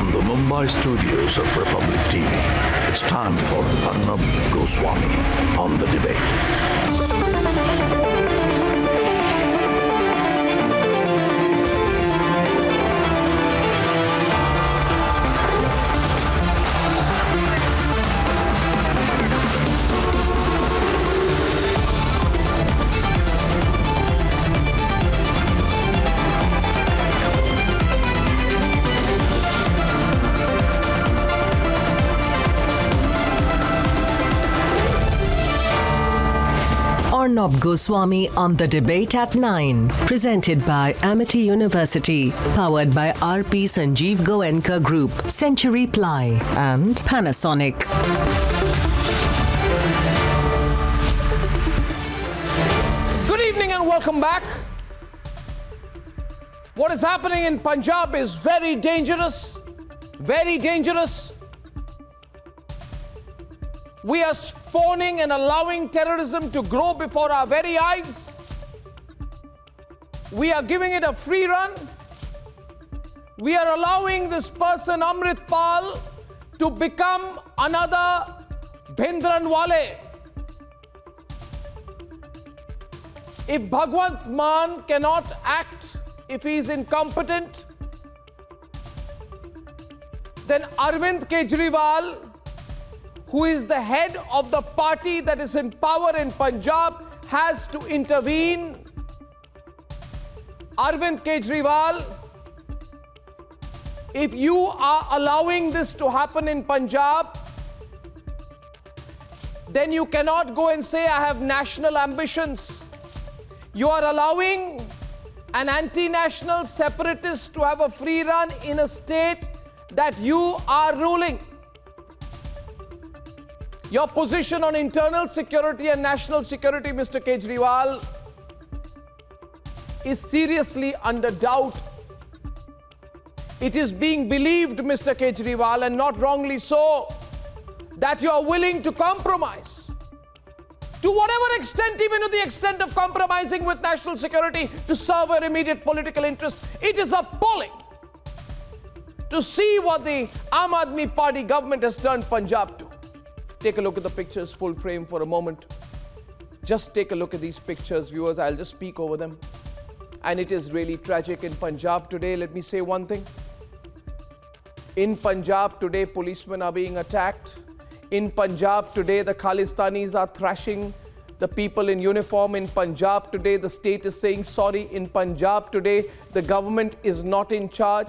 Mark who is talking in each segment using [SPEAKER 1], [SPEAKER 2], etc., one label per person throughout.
[SPEAKER 1] From the Mumbai studios of Republic TV, it's time for Arnab Goswami on the debate.
[SPEAKER 2] Arnab Goswami on the debate at 9. Presented by Amity University. Powered by RP Sanjeev Goenka Group, Century Ply and Panasonic.
[SPEAKER 3] Good evening and welcome back. What is happening in Punjab is very dangerous. Very dangerous. We are spawning and allowing terrorism to grow before our very eyes. We are giving it a free run. We are allowing this person, Amritpal, to become another Bhindranwale. If Bhagwant Maan cannot act, if he is incompetent, then Arvind Kejriwal, who is the head of the party that is in power in Punjab, has to intervene. Arvind Kejriwal, if you are allowing this to happen in Punjab, then you cannot go and say, I have national ambitions. You are allowing an anti-national separatist to have a free run in a state that you are ruling. Your position on internal security and national security, Mr. Kejriwal, is seriously under doubt. It is being believed, Mr. Kejriwal, and not wrongly so, that you are willing to compromise. To whatever extent, even to the extent of compromising with national security to serve your immediate political interests. It is appalling to see what the Aam Aadmi Party government has turned Punjab to. Take a look at the pictures full frame for a moment. Just take a look at these pictures, viewers. I'll just speak over them. And it is really tragic in Punjab today. Let me say one thing. In Punjab today, policemen are being attacked. In Punjab today, the Khalistanis are thrashing the people in uniform. In Punjab today, the state is saying sorry. In Punjab today, the government is not in charge.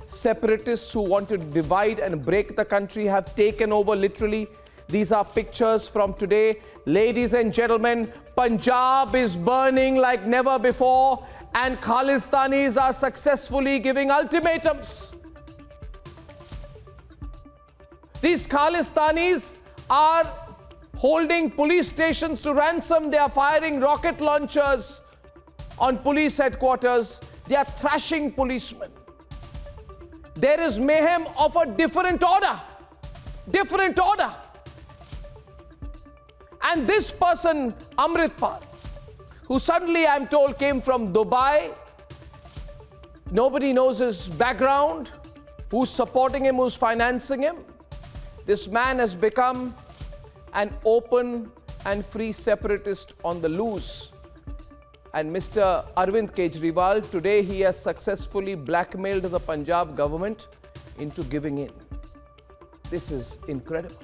[SPEAKER 3] Separatists who want to divide and break the country have taken over literally. These are pictures from today. Ladies and gentlemen, Punjab is burning like never before, and Khalistanis are successfully giving ultimatums. These Khalistanis are holding police stations to ransom. They are firing rocket launchers on police headquarters. They are thrashing policemen. There is mayhem of a different order. Different order. And this person, Amritpal, who suddenly, I'm told, came from Dubai. Nobody knows his background, who's supporting him, who's financing him. This man has become an open and free separatist on the loose. And Mr. Arvind Kejriwal, today he has successfully blackmailed the Punjab government into giving in. This is incredible.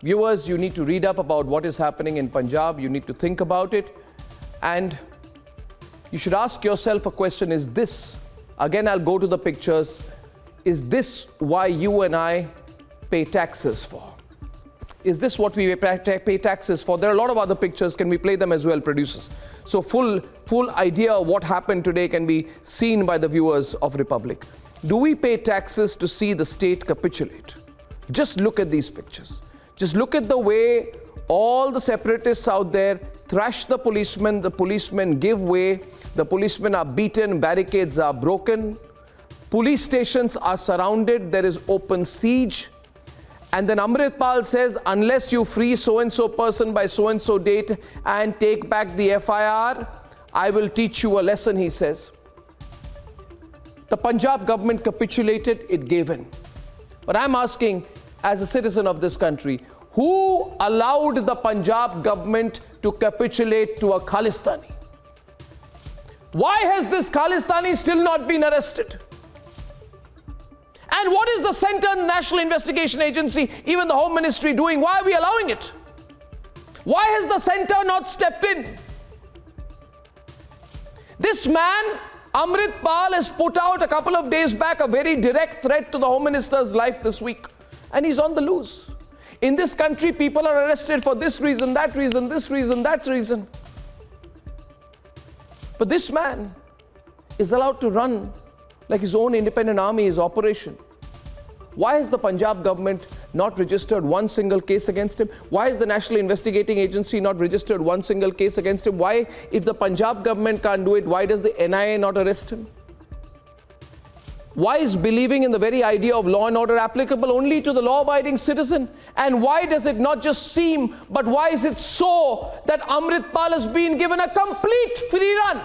[SPEAKER 3] Viewers, you need to read up about what is happening in Punjab. You need to think about it. And you should ask yourself a question. Is this, again, I'll go to the pictures. Is this why you and I pay taxes for? Is this what we pay taxes for? There are a lot of other pictures. Can we play them as well, producers? So full idea of what happened today can be seen by the viewers of Republic. Do we pay taxes to see the state capitulate? Just look at these pictures. Just look at the way all the separatists out there thrash the policemen give way, the policemen are beaten, barricades are broken, police stations are surrounded, there is open siege. And then Amritpal says, unless you free so-and-so person by so-and-so date and take back the FIR, I will teach you a lesson, he says. The Punjab government capitulated, it gave in. But I'm asking, as a citizen of this country, who allowed the Punjab government to capitulate to a Khalistani? Why has this Khalistani still not been arrested? And what is the Centre National Investigation Agency, even the Home Ministry, doing? Why are we allowing it? Why has the centre not stepped in? This man, Amritpal, has put out a couple of days back a very direct threat to the Home Minister's life this week. And he's on the loose. In this country, people are arrested for this reason, that reason, this reason, that reason. But this man is allowed to run like his own independent army, his operation. Why has the Punjab government not registered one single case against him? Why has the National Investigating Agency not registered one single case against him? Why, if the Punjab government can't do it, why does the NIA not arrest him? Why is believing in the very idea of law and order applicable only to the law-abiding citizen? And why does it not just seem, but why is it so that Amritpal has been given a complete free run?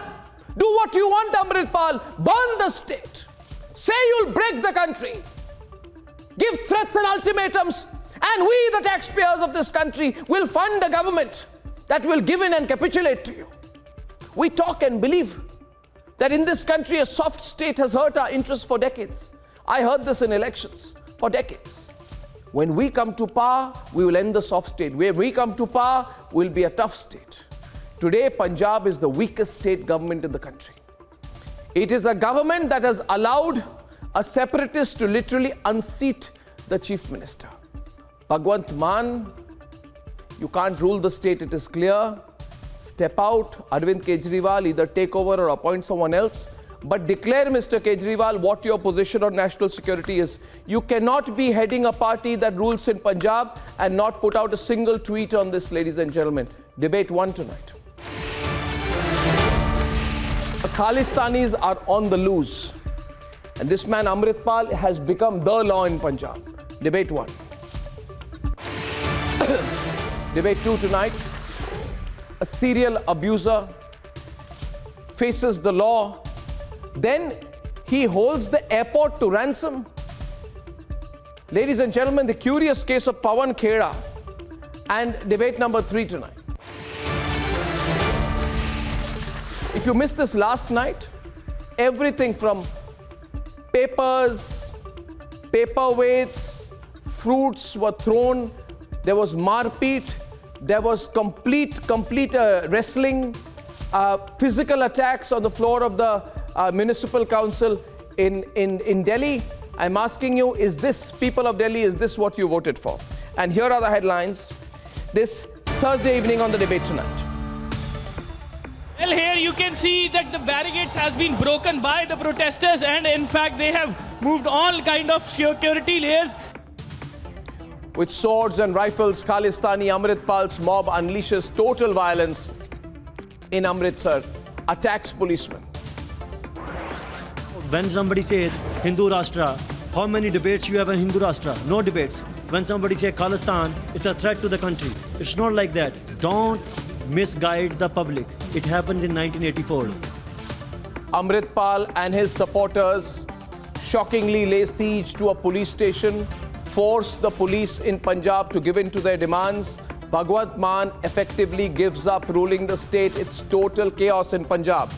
[SPEAKER 3] Do what you want, Amritpal. Burn the state. Say you'll break the country. Give threats and ultimatums. And we, the taxpayers of this country, will fund a government that will give in and capitulate to you. We talk and believe that in this country a soft state has hurt our interests for decades. I heard this in elections for decades. When we come to power, we will end the soft state. Where we come to power, we'll be a tough state. Today, Punjab is the weakest state government in the country. It is a government that has allowed a separatist to literally unseat the chief minister. Bhagwant Mann, you can't rule the state, it is clear. Step out, Arvind Kejriwal, either take over or appoint someone else. But declare, Mr. Kejriwal, what your position on national security is. You cannot be heading a party that rules in Punjab and not put out a single tweet on this, ladies and gentlemen. Debate 1 tonight. The Khalistanis are on the loose. And this man, Amritpal, has become the law in Punjab. Debate 1. Debate 2 tonight. A serial abuser faces the law, then he holds the airport to ransom. Ladies and gentlemen, the curious case of Pawan Khera, and debate number 3 tonight. If you missed this last night, everything from papers, paperweights, fruits were thrown, there was marpeet, there was complete wrestling, physical attacks on the floor of the municipal council in Delhi. I'm asking you, is this, people of Delhi, is this what you voted for? And here are the headlines this Thursday evening on the debate tonight.
[SPEAKER 4] Well, here you can see that the barricades has been broken by the protesters, and in fact they have moved all kind of security layers.
[SPEAKER 3] With swords and rifles, Khalistani Amritpal's mob unleashes total violence in Amritsar, attacks policemen.
[SPEAKER 5] When somebody says Hindu Rashtra, how many debates you have in Hindu Rashtra? No debates. When somebody says Khalistan, it's a threat to the country. It's not like that. Don't misguide the public. It happens in 1984.
[SPEAKER 3] Amritpal and his supporters shockingly lay siege to a police station, force the police in Punjab to give in to their demands. Bhagwant Mann effectively gives up ruling the state. It's total chaos in Punjab.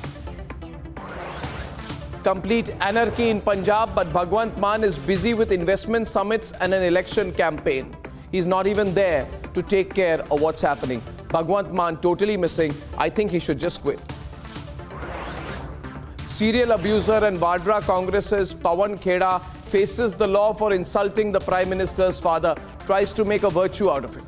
[SPEAKER 3] Complete anarchy in Punjab, but Bhagwant Mann is busy with investment summits and an election campaign. He's not even there to take care of what's happening. Bhagwant Mann totally missing. I think he should just quit. Serial abuser and Vadra Congress's Pawan Khera faces the law for insulting the Prime Minister's father, tries to make a virtue out of it.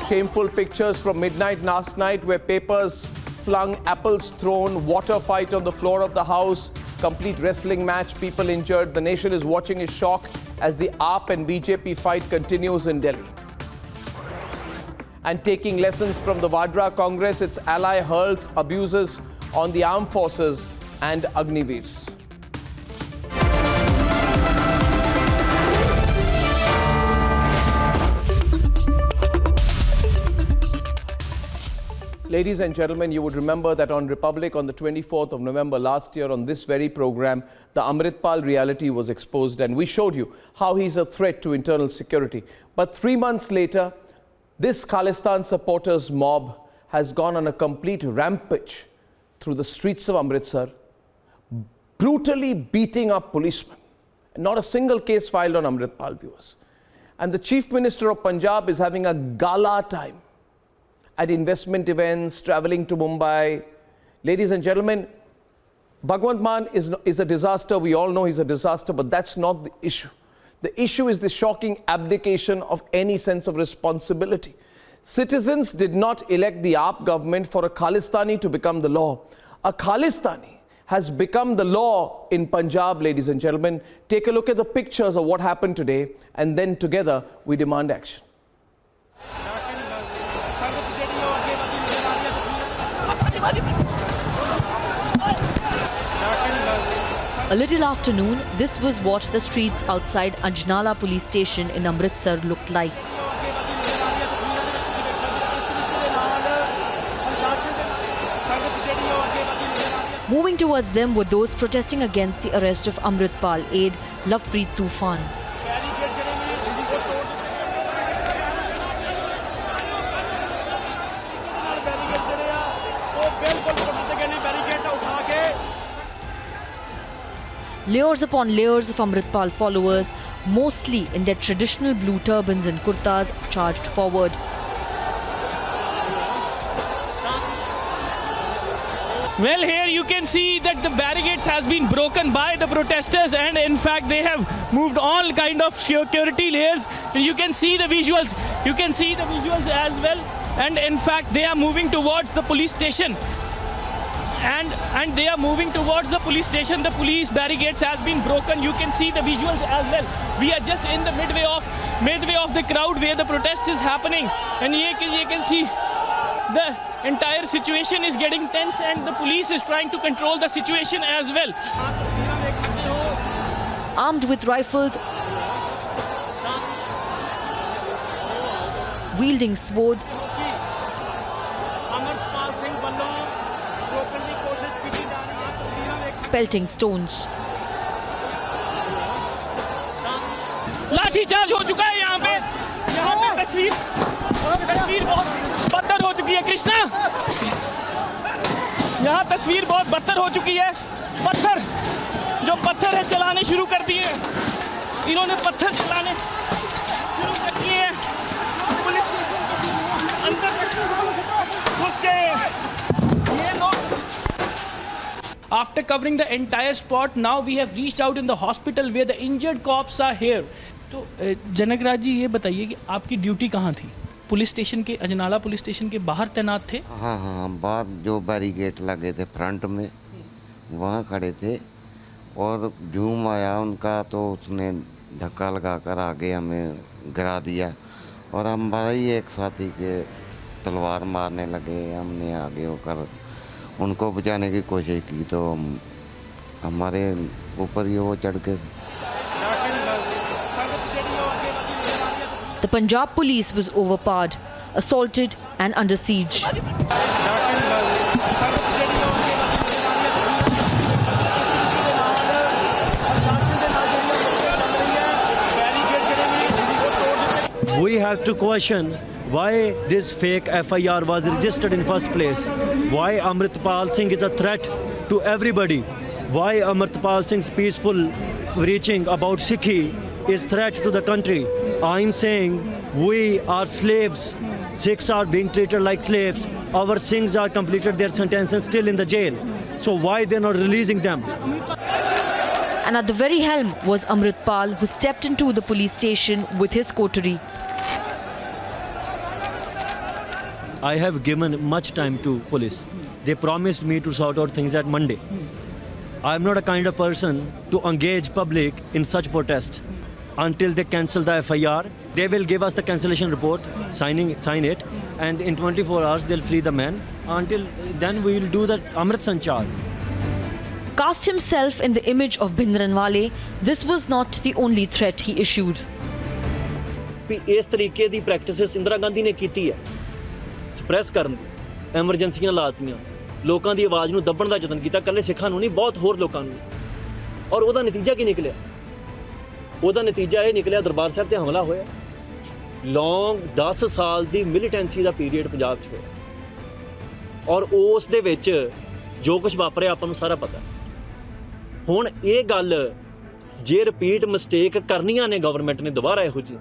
[SPEAKER 3] Shameful pictures from midnight last night where papers flung, apples thrown, water fight on the floor of the house, complete wrestling match, people injured. The nation is watching in shock as the AAP and BJP fight continues in Delhi. And taking lessons from the Vadra Congress, its ally hurls abuses on the armed forces and Agniveers. Ladies and gentlemen, you would remember that on Republic on the 24th of November last year on this very program, the Amritpal reality was exposed and we showed you how he's a threat to internal security. But 3 months later, this Khalistan supporters mob has gone on a complete rampage through the streets of Amritsar, brutally beating up policemen. Not a single case filed on Amritpal, viewers. And the Chief Minister of Punjab is having a gala time at investment events, traveling to Mumbai. Ladies and gentlemen, Bhagwant Mann is a disaster. We all know he's a disaster, but that's not the issue. The issue is the shocking abdication of any sense of responsibility. Citizens did not elect the AAP government for a Khalistani to become the law. A Khalistani has become the law in Punjab, ladies and gentlemen. Take a look at the pictures of what happened today, and then together we demand action.
[SPEAKER 6] A little after noon, this was what the streets outside Ajnala police station in Amritsar looked like. Moving towards them were those protesting against the arrest of Amritpal aide Lovepreet Tufan. Layers upon layers of Amritpal followers, mostly in their traditional blue turbans and kurtas, charged forward.
[SPEAKER 4] Well, here you can see that the barricades has been broken by the protesters, and in fact they have moved all kind of security layers. You can see the visuals. You can see the visuals as well. And in fact they are moving towards the police station. And they are moving towards the police station. The police barricades has been broken. You can see the visuals as well. We are just in the midway of the crowd where the protest is happening, and you can see the entire situation is getting tense, and the police is trying to control the situation as well.
[SPEAKER 6] Armed with rifles, wielding swords, pelting stones.
[SPEAKER 4] Lathi charge हो चुका है यहाँ पे तस्वीर बहुत बदतर हो चुकी है कृष्णा। यहाँ तस्वीर बहुत बदतर हो चुकी है। पत्थर है चलाने शुरू कर दिए। इन्होंने पत्थर चलाने शुरू कर दिए हैं। पुलिस स्टेशन अंदर घुस गए। ये लोग After covering the entire spot, now we have reached out in the hospital where the injured cops are here. तो जनकराज जी ये बताइए कि आपकी ड्यूटी कहाँ थी? पुलिस स्टेशन के, अजनाला पुलिस स्टेशन के बाहर तैनात थे?
[SPEAKER 7] हाँ, बाहर जो बैरिकेड लगे थे फ्रंट में वहाँ खड़े थे, और जूम आया उनका तो उसने धक्का लगाकर आगे हमें गिरा दिया, और हमारा ही एक साथी के तलवार मारने लगे। हमने आगे होकर उनको बचाने की कोशिश की तो हमारे ऊपर ही वो चढ़ के।
[SPEAKER 6] The Punjab police was overpowered, assaulted and under siege.
[SPEAKER 5] We have to question why this fake FIR was registered in first place. Why Amritpal Singh is a threat to everybody. Why Amritpal Singh's peaceful reaching about Sikhi is threat to the country. I'm saying we are slaves. Sikhs are being treated like slaves. Our Singhs are completed their sentences still in the jail. So why they're not releasing them?
[SPEAKER 6] And at the very helm was Amritpal, who stepped into the police station with his coterie.
[SPEAKER 5] I have given much time to police. They promised me to sort out things at Monday. I am not a kind of person to engage public in such protest. Until they cancel the FIR, they will give us the cancellation report, sign it, and in 24 hours they'll free the man. Until then we will do the Amrit Sanchar.
[SPEAKER 6] Cast himself in the image of Bhindranwale, this was not the only threat he issued.
[SPEAKER 5] इस तरीके दी practices Indira Gandhi ने कीती है, suppress करन दी, ਐਮਰਜੈਂਸੀਆਂ ਲਾਤੀਆਂ, ਲੋਕਾਂ ਦੀ ਆਵਾਜ਼ ਨੂੰ ਦੱਬਣ ਦਾ ਯਤਨ ਕੀਤਾ, ਇਕੱਲੇ ਸਿੱਖਾਂ ਨੂੰ ਨਹੀਂ, ਬਹੁਤ ਹੋਰ ਲੋਕਾਂ ਨੂੰ। ਔਰ ਉਹਦਾ ਨਤੀਜਾ ਕੀ ਨਿਕਲਿਆ? ਉਹਦਾ ਨਤੀਜਾ ਇਹ ਨਿਕਲਿਆ ਦਰਬਾਰ ਸਾਹਿਬ ਤੇ ਹਮਲਾ ਹੋਇਆ। ਲੌਂਗ 10 ਸਾਲ ਦੀ ਮਿਲੀਟੈਂਸੀ ਦਾ ਪੀਰੀਅਡ ਪੰਜਾਬ 'ਚ ਹੋਇਆ, ਔਰ ਉਸ ਦੇ ਵਿੱਚ ਜੋ ਕੁਝ ਵਾਪਰਿਆ ਆਪਾਂ ਨੂੰ ਸਾਰਾ ਪਤਾ। ਹੁਣ ਇਹ ਗੱਲ ਜੇ ਰਿਪੀਟ ਮਿਸਟੇਕ ਕਰਨੀਆਂ ਨੇ ਗਵਰਨਮੈਂਟ ਨੇ ਦੁਬਾਰਾ ਇਹੋ ਜਿਹੀ,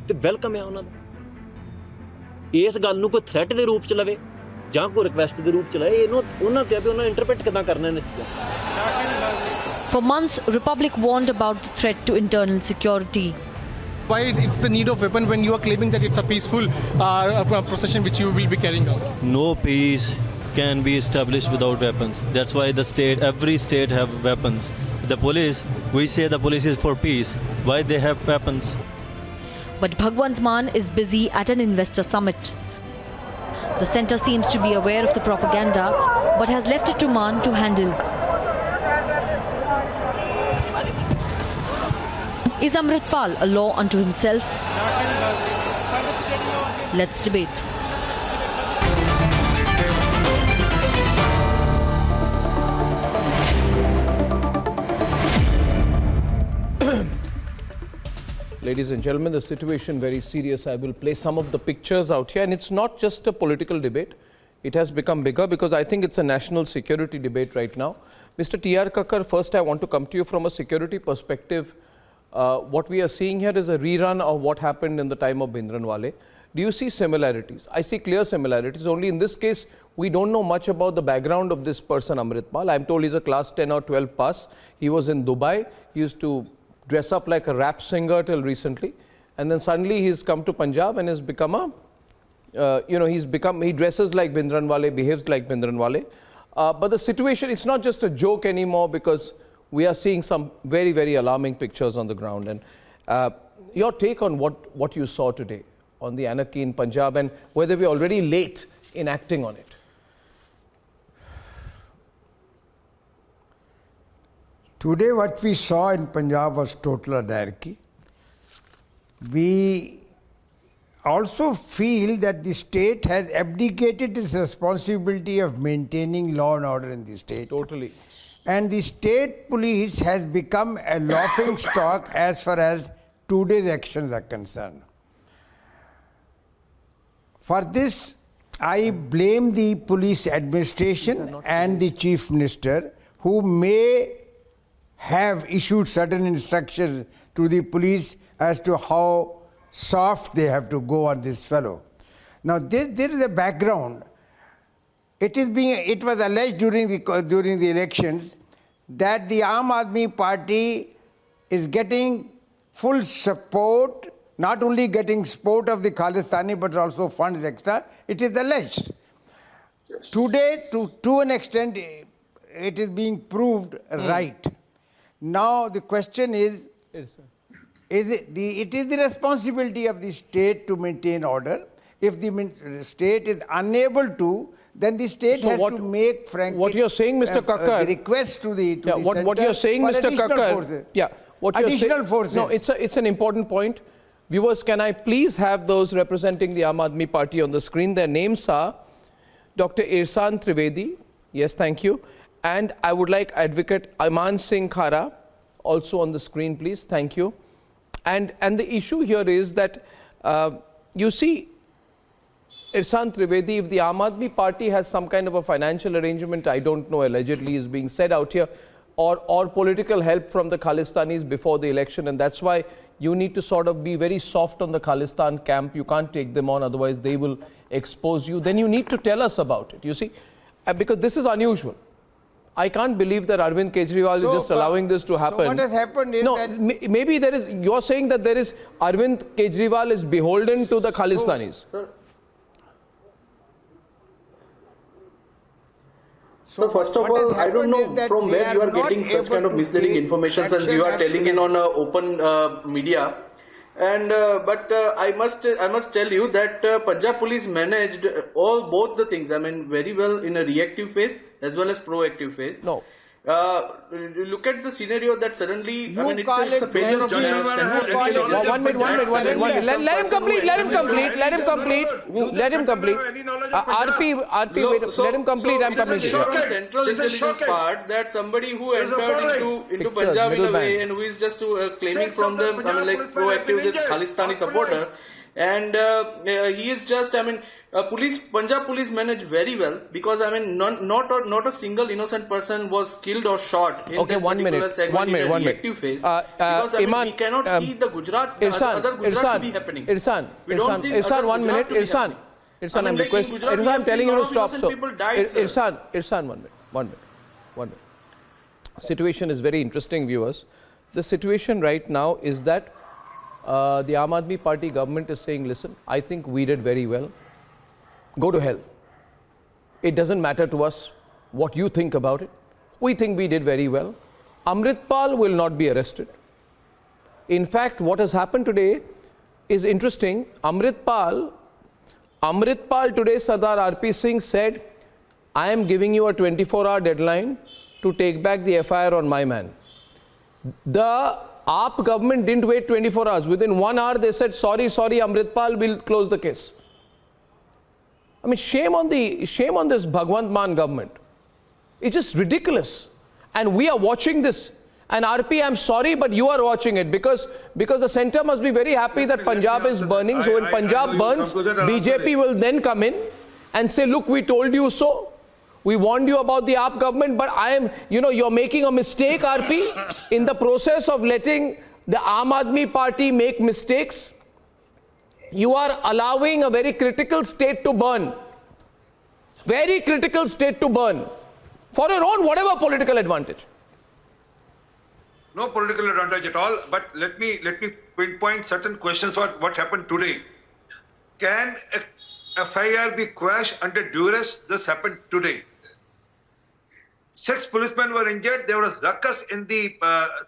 [SPEAKER 5] ਤੇ ਵੈਲਕਮ ਹੈ ਉਹਨਾਂ ਦਾ। ਇਸ ਗੱਲ ਨੂੰ ਕੋਈ ਥ੍ਰੈਟ ਦੇ ਰੂਪ 'ਚ ਲਵੇ ਜਾਂ ਕੋਈ ਰਿਕਵੈਸਟ ਦੇ ਰੂਪ 'ਚ ਲਵੇ, ਇਹਨੂੰ ਉਹਨਾਂ ਤੇ ਵੀ ਉਹਨਾਂ ਇੰਟਰਪ੍ਰੀਟ ਕਿੱਦਾਂ ਕਰਨਾ ਨੇ।
[SPEAKER 6] For months, Republic warned about the threat to internal security.
[SPEAKER 8] Why it's the need of weapon when you are claiming that it's a peaceful procession which you will be carrying out?
[SPEAKER 5] No peace can be established without weapons. That's why every state have weapons. The police, we say the police is for peace. Why they have weapons?
[SPEAKER 6] But Bhagwant Mann is busy at an investor summit. The centre seems to be aware of the propaganda, but has left it to Mann to handle. Is Amritpal a law unto himself? Let's debate.
[SPEAKER 3] Ladies and gentlemen, the situation very serious. I will play some of the pictures out here, and it's not just a political debate. It has become bigger because I think it's a national security debate right now. Mr. T.R. Kakkar, first I want to come to you from a security perspective. What we are seeing here is a rerun of what happened in the time of Bhindranwale. Do you see similarities? I see clear similarities. Only in this case, we don't know much about the background of this person, Amritpal. I'm told he's a class 10 or 12 pass. He was in Dubai. He used to dress up like a rap singer till recently. And then suddenly he's come to Punjab and has become a, he dresses like Bhindranwale, behaves like Bhindranwale. But the situation, it's not just a joke anymore because we are seeing some very, very alarming pictures on the ground. And your take on what you saw today on the anarchy in Punjab and whether we're already late in acting on it?
[SPEAKER 9] Today what we saw in Punjab was total anarchy. We also feel that the state has abdicated its responsibility of maintaining law and order in the state.
[SPEAKER 3] Totally.
[SPEAKER 9] And the state police has become a laughing stock as far as today's actions are concerned. For this, I blame the police administration and the chief minister, who may have issued certain instructions to the police as to how soft they have to go on this fellow. Now, there is a background. It was alleged during the elections that the Aam Aadmi Party is getting full support, not only getting support of the Khalistani, but also funds extra. It is alleged. Yes. Today, to an extent, it is being proved right. Now the question is, it is the responsibility of the state to maintain order. If the state is unable to, then the state has to make, frankly,
[SPEAKER 3] what you're saying, Mr. Kakkar,
[SPEAKER 9] the request to the center
[SPEAKER 3] what you're saying, Mr. Kakkar,
[SPEAKER 9] forces.
[SPEAKER 3] Additional
[SPEAKER 9] forces.
[SPEAKER 3] No, it's an important point. Viewers, can I please have those representing the Aam Aadmi Party on the screen? Their names are Dr. Irsan Trivedi. Yes, thank you. And I would like Advocate Iman Singh Khara also on the screen, please. Thank you. And the issue here is that, you see, Irsan Trivedi, if the Aam Aadmi Party has some kind of a financial arrangement, I don't know, allegedly is being said out here, or political help from the Khalistanis before the election, and that's why you need to sort of be very soft on the Khalistan camp. You can't take them on, otherwise they will expose you. Then you need to tell us about it, you see, because this is unusual. I can't believe that Arvind Kejriwal is just allowing this to happen.
[SPEAKER 9] So what has happened is that...
[SPEAKER 3] maybe there is, you're saying that there is, Arvind Kejriwal is beholden to the Khalistanis.
[SPEAKER 10] So first of all, I don't know from where you are getting such kind of misleading information, since you are telling in on open media. And but I must tell you that Punjab police managed both the things. I mean, very well in a reactive phase as well as proactive phase.
[SPEAKER 3] No.
[SPEAKER 10] Look at the scenario that suddenly,
[SPEAKER 3] You call
[SPEAKER 10] it's a
[SPEAKER 3] it
[SPEAKER 10] failure of
[SPEAKER 3] Benji.
[SPEAKER 10] justice.
[SPEAKER 3] You call it- One minute. Let him complete. Let him complete. RP, wait. Let him complete. I'm coming to you.
[SPEAKER 10] From central intelligence part that somebody who entered into Punjab in a way and who is just claiming from them, proactive this Khalistani supporter. And he is just, Punjab police managed very well because, not a single innocent person was killed or shot in that particular segment in a reactive phase. Because, we cannot see the Gujarat, other Gujarat to be happening.
[SPEAKER 3] Irfan, 1 minute. Irfan, I'm requesting. Irfan, I'm telling you to stop. So, Irfan, 1 minute. Situation is very interesting, viewers. The situation right now is that the Aam Aadmi Party government is saying, listen, I think we did very well. Go to hell. It doesn't matter to us what you think about it. We think we did very well. Amritpal will not be arrested. In fact, what has happened today is interesting. Amritpal today, Sardar RP Singh said, I am giving you a 24-hour deadline to take back the FIR on my man. The AAP government didn't wait 24 hours. Within 1 hour, they said, sorry, Amritpal will close the case. Shame on this Bhagwant Mann government. It's just ridiculous. And we are watching this. And RP, I'm sorry, but you are watching it because the center must be very happy that Punjab is burning. So when Punjab burns, BJP will then come in and say, look, we told you so. We warned you about the AAP government, but you're making a mistake, RP, in the process of letting the Aam Aadmi Party make mistakes. You are allowing a very critical state to burn. Very critical state to burn. For your own whatever political advantage.
[SPEAKER 11] No political advantage at all, but let me pinpoint certain questions what happened today. Can a FIR be quashed under duress? This happened today. 6 policemen were injured. There was ruckus in the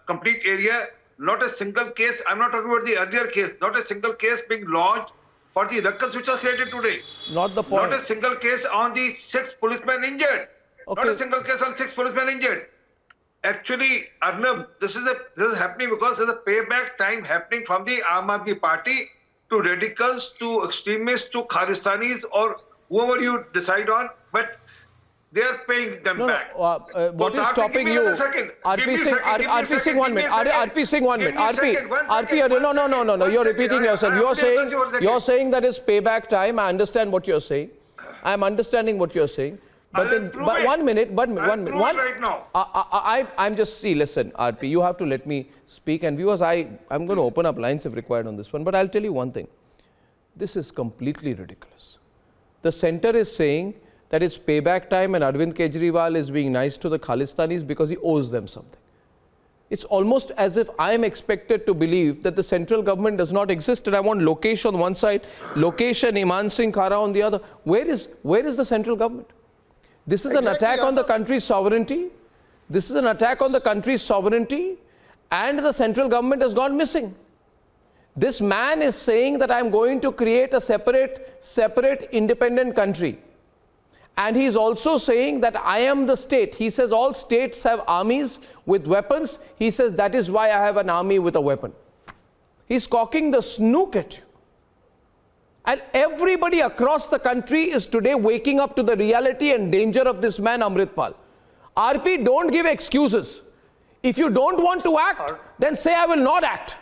[SPEAKER 11] complete area. Not a single case, I'm not talking about the earlier case, not a single case being launched for the ruckus which was created today.
[SPEAKER 3] Not the point.
[SPEAKER 11] Not a single case on the 6 policemen injured.
[SPEAKER 3] Okay.
[SPEAKER 11] Not a single case on 6 policemen injured. Actually, Arnab, this is happening because there's a payback time happening from the Aam Aadmi Party to radicals, to extremists, to Khalistanis, or whoever you decide on, but they are paying them back.
[SPEAKER 3] What is stopping you? RP Singh, 1 minute. RP Singh, 1 minute. No. You're repeating yourself. You're saying that it's payback time. I understand what you're saying. I'm understanding what you're saying. But 1 minute.
[SPEAKER 11] Right now.
[SPEAKER 3] I'm just, listen, RP, you have to let me speak. And viewers, I'm going to open up lines if required on this one. But I'll tell you one thing. This is completely ridiculous. The center is saying that it's payback time and Arvind Kejriwal is being nice to the Khalistanis because he owes them something. It's almost as if I am expected to believe that the central government does not exist and I want Lokesh on one side, Lokesh and Iman Singh Khara on the other. Where is the central government? This is an attack on the country's sovereignty. This is an attack on the country's sovereignty and the central government has gone missing. This man is saying that I'm going to create a separate independent country. And he's also saying that I am the state. He says all states have armies with weapons. He says that is why I have an army with a weapon. He's cocking the snook at you. And everybody across the country is today waking up to the reality and danger of this man, Amritpal. RP, don't give excuses. If you don't want to act, then say I will not act.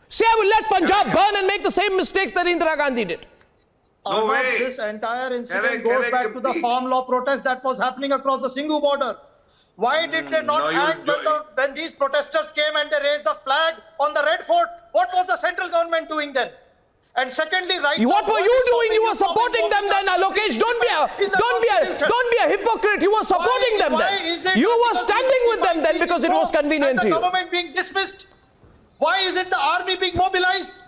[SPEAKER 3] Say I will let Punjab burn and make the same mistakes that Indira Gandhi did.
[SPEAKER 11] No way.
[SPEAKER 12] This entire incident goes back to the farm law protest that was happening across the Singhu border. Why did they not act when these protesters came and they raised the flag on the Red Fort? What was the central government doing then? And secondly, what
[SPEAKER 3] were you doing? You were supporting them then, Lokesh. Don't be a hypocrite. You were supporting them then. You were standing with them then because it was convenient to you.
[SPEAKER 12] The government being dismissed. Why isn't the army being mobilized?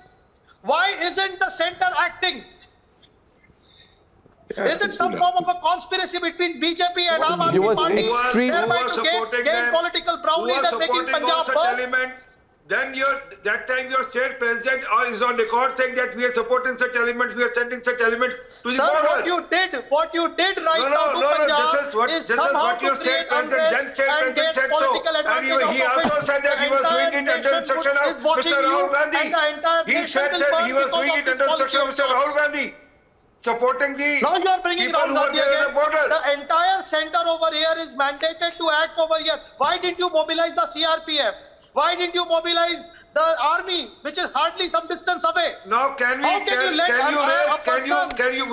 [SPEAKER 12] Why isn't the center acting? Is it some form of a conspiracy between BJP and Aam Aadmi Party?
[SPEAKER 3] Extreme.
[SPEAKER 12] Gain political brownies and making Punjab burn?
[SPEAKER 11] then that time your state president is on record saying that we are supporting such elements, we are sending such elements to the border.
[SPEAKER 12] What you did right now to Punjab
[SPEAKER 11] this is what your state president, then state president said so. And he also said that he was doing it under instruction of Mr. Rahul Gandhi. He said that he was doing it under instruction of Mr. Rahul Gandhi. Supporting the
[SPEAKER 12] now you are bringing
[SPEAKER 11] people who are there at the border.
[SPEAKER 12] The entire center over here is mandated to act over here. Why didn't you mobilize the CRPF? Why didn't you mobilize the army, which is hardly some distance away?
[SPEAKER 11] Now, will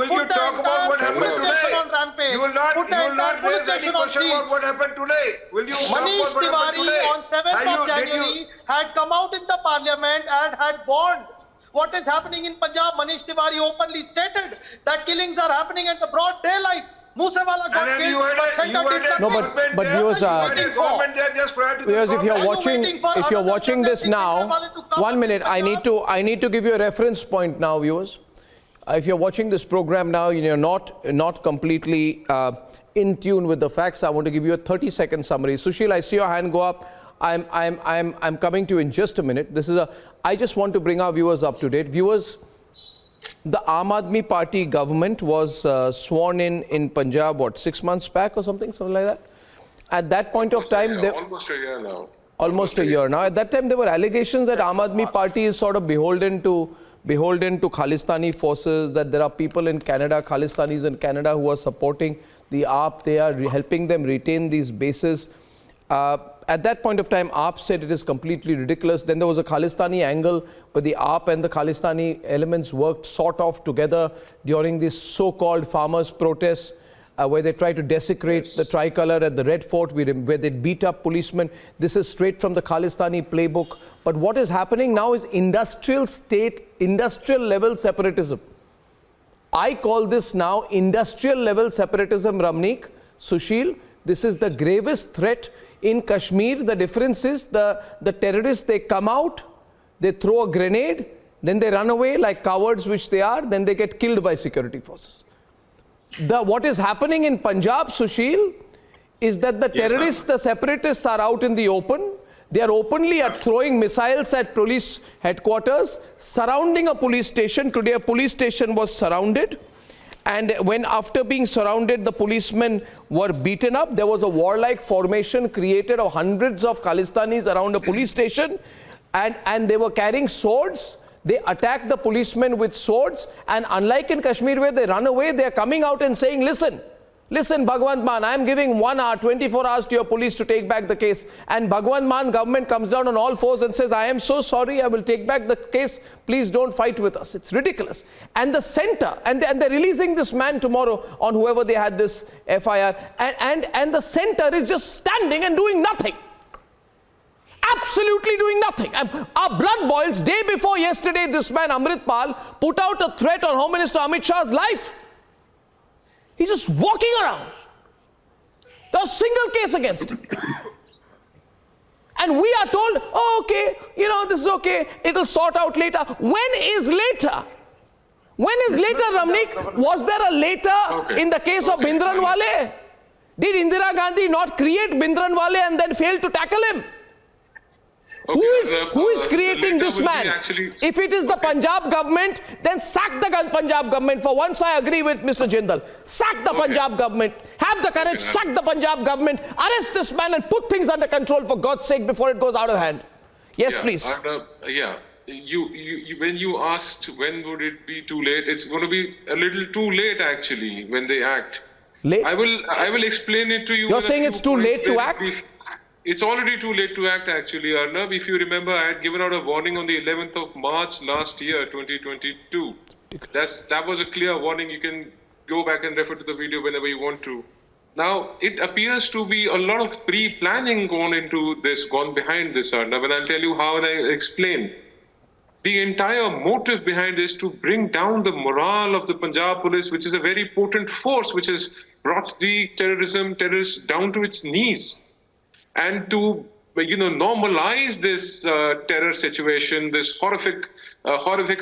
[SPEAKER 11] you talk about what happened today?
[SPEAKER 12] On Rampage.
[SPEAKER 11] You will not raise any question about what happened today. Will you talk about what happened today?
[SPEAKER 12] On 7th of January had come out in the parliament and had warned what is happening in Punjab. Manish Tiwari openly stated that killings are happening at the broad daylight. Musewala got killed.
[SPEAKER 3] But viewers, if you're watching this now, 1 minute, I need to give you a reference point now, viewers. If you're watching this program now, you're not completely in tune with the facts. I want to give you a 30-second summary. Sushil, I see your hand go up. I'm coming to you in just a minute. I just want to bring our viewers up to date. Viewers, the Aam Aadmi Party government was sworn in Punjab, 6 months back or something like that? At that point of time...
[SPEAKER 13] Almost a year now.
[SPEAKER 3] Almost a year now. At that time, there were allegations that Aam Aadmi Party is sort of beholden to Khalistani forces, that there are people in Canada, Khalistanis in Canada, who are supporting the AAP. They are helping them retain these bases. At that point of time, AAP said it is completely ridiculous. Then there was a Khalistani angle where the AAP and the Khalistani elements worked sort of together during this so-called farmers' protests, where they tried to desecrate the tricolour at the Red Fort, where they beat up policemen. This is straight from the Khalistani playbook. But what is happening now is industrial level separatism. I call this now industrial level separatism, Ramneek, Sushil. This is the gravest threat. In Kashmir, the difference is the terrorists, they come out, they throw a grenade, then they run away like cowards which they are, then they get killed by security forces. What is happening in Punjab, Sushil, is that the terrorists, the separatists are out in the open. They are openly throwing missiles at police headquarters, surrounding a police station. Today a police station was surrounded. And when after being surrounded, the policemen were beaten up, there was a warlike formation created of hundreds of Khalistanis around a police station, and they were carrying swords. They attacked the policemen with swords, and unlike in Kashmir where they run away, they are coming out and saying, listen, Bhagwant Mann, I am giving 1 hour, 24 hours to your police to take back the case. And Bhagwant Mann government comes down on all fours and says, I am so sorry, I will take back the case. Please don't fight with us. It's ridiculous. And the center, and they're releasing this man tomorrow on whoever they had this FIR. And the center is just standing and doing nothing. Absolutely doing nothing. Our blood boils. Day before yesterday, this man Amritpal put out a threat on Home Minister Amit Shah's life. He's just walking around. There's a single case against him. And we are told, oh, okay, this is okay, it'll sort out later. When is later? When is later, Ramneek? Was there a later in the case of Bhindranwale? Did Indira Gandhi not create Bhindranwale and then fail to tackle him? Who is creating this man? If it is the Punjab government, then sack the Punjab government. For once I agree with Mr. Jindal. Sack the Punjab government. Have the courage, sack the Punjab government. Arrest this man and put things under control for God's sake before it goes out of hand. Yes, please.
[SPEAKER 13] When you asked when would it be too late, it's going to be a little too late actually when they act.
[SPEAKER 3] Late?
[SPEAKER 13] I will explain it to you.
[SPEAKER 3] You're saying it's too late to act?
[SPEAKER 13] It's already too late to act actually, Arnab. If you remember, I had given out a warning on the 11th of March last year, 2022. That was a clear warning. You can go back and refer to the video whenever you want to. Now, it appears to be a lot of pre-planning gone behind this, Arnab, and I'll tell you how and I explain. The entire motive behind this to bring down the morale of the Punjab police, which is a very potent force, which has brought the terrorists down to its knees. And to normalize this terror situation, this horrific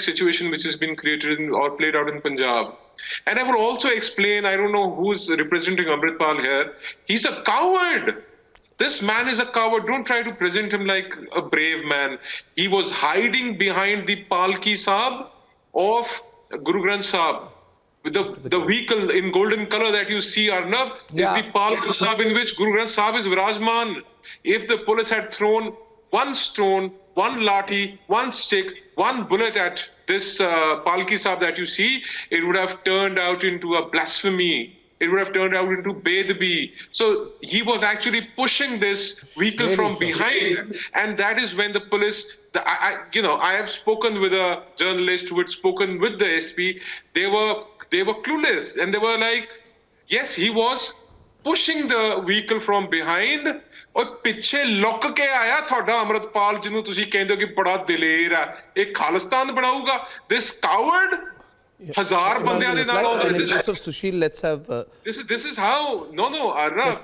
[SPEAKER 13] situation which has been created or played out in Punjab. And I will also explain, I don't know who's representing Amritpal here, he's a coward. This man is a coward. Don't try to present him like a brave man. He was hiding behind the Palki Saab of Guru Granth Sahib. The vehicle in golden color that you see, Arnab, is the Palki Saab in which Guru Granth Sahib is Virajman. If the police had thrown one stone, one lathi, one stick, one bullet at this Palki Saab that you see, it would have turned out into a blasphemy. It would have turned out into Bedbi. So he was actually pushing this vehicle from behind, and that is when the police. I have spoken with a journalist who had spoken with the SP. They were clueless, and they were like, yes, he was pushing the vehicle from behind. और पिछे look के आया थोड़ा अमृतपाल जिन्हों तुसी कहंदे हो कि बड़ा दिलेर है एक खालिस्तान बनाऊगा this coward हजार बंदियां दे नाल होंदा
[SPEAKER 3] Sushil, let's have
[SPEAKER 13] this is how Arnab,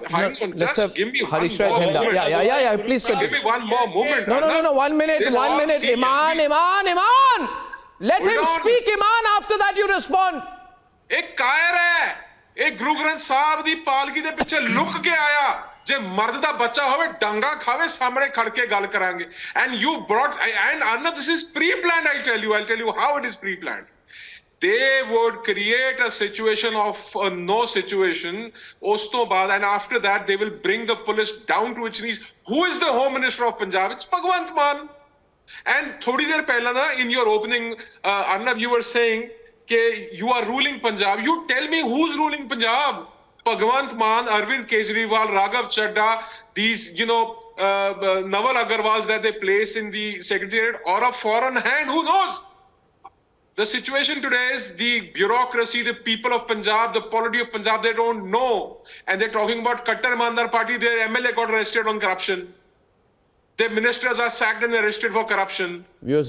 [SPEAKER 13] just give me
[SPEAKER 3] Harish Rai Dhanda. Yeah, please continue.
[SPEAKER 13] Give me one more moment.
[SPEAKER 3] No, 1 minute. Iman, let him speak, Iman. After that you respond.
[SPEAKER 13] एक कायर है एक गुरु ग्रंथ साहब दी पालकी दे पिछे look के आया जे मर्द दा बच्चा होवे डंगा खावे सामने खड़ के गल करांगे and you brought and Arnab, this is pre-planned. I'll tell you how it is pre-planned. They would create a situation of a no situation us to baad, and after that they will bring the police down to its knees. Who is the Home Minister of Punjab? It's Bhagwant Mann. And thodi der pehla na, in your opening, Arnab, you were saying you are ruling Punjab. You tell me who's ruling Punjab? Bhagwant Mann, Arvind Kejriwal, Raghav Chadda, these, Naval Agarwals that they place in the secretariat, or a foreign hand, who knows? The situation today is the bureaucracy, the people of Punjab, the polity of Punjab, they don't know. And they're talking about Kattar Mandar party, their MLA got arrested on corruption. Their ministers are sacked and arrested for corruption. They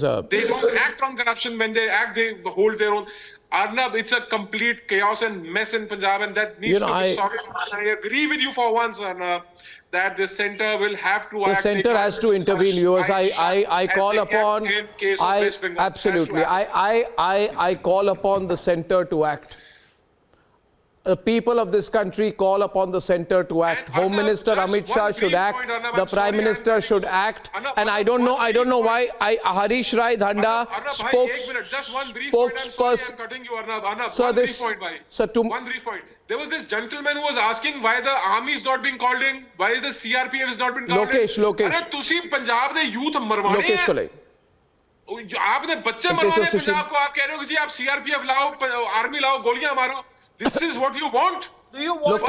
[SPEAKER 13] don't act on corruption. When they act, they hold their own. Arnab, it's a complete chaos and mess in Punjab, and that needs to be sorted. I agree with you for once, Arnab, that the centre will have to act.
[SPEAKER 3] The centre has to intervene, viewers. I call upon. Absolutely. I call upon the centre to act. The people of this country call upon the centre to act. Home Minister Amit Shah should act. The Prime Minister should act. And I don't know why Harish Rai Dhanda spokesperson.
[SPEAKER 13] One brief point. There was this gentleman who was asking why the army is not being called in, why the CRPF is not being called in.
[SPEAKER 3] Lokesh.
[SPEAKER 13] अरे तुसी पंजाब दे youth मरवाने हैं. आपने बच्चे मरवाने पंजाब को आप कह रहे हो कि जी आप CRPF लाओ, आर्मी लाओ, गोलियां मारो. This is what you want.
[SPEAKER 12] Do you want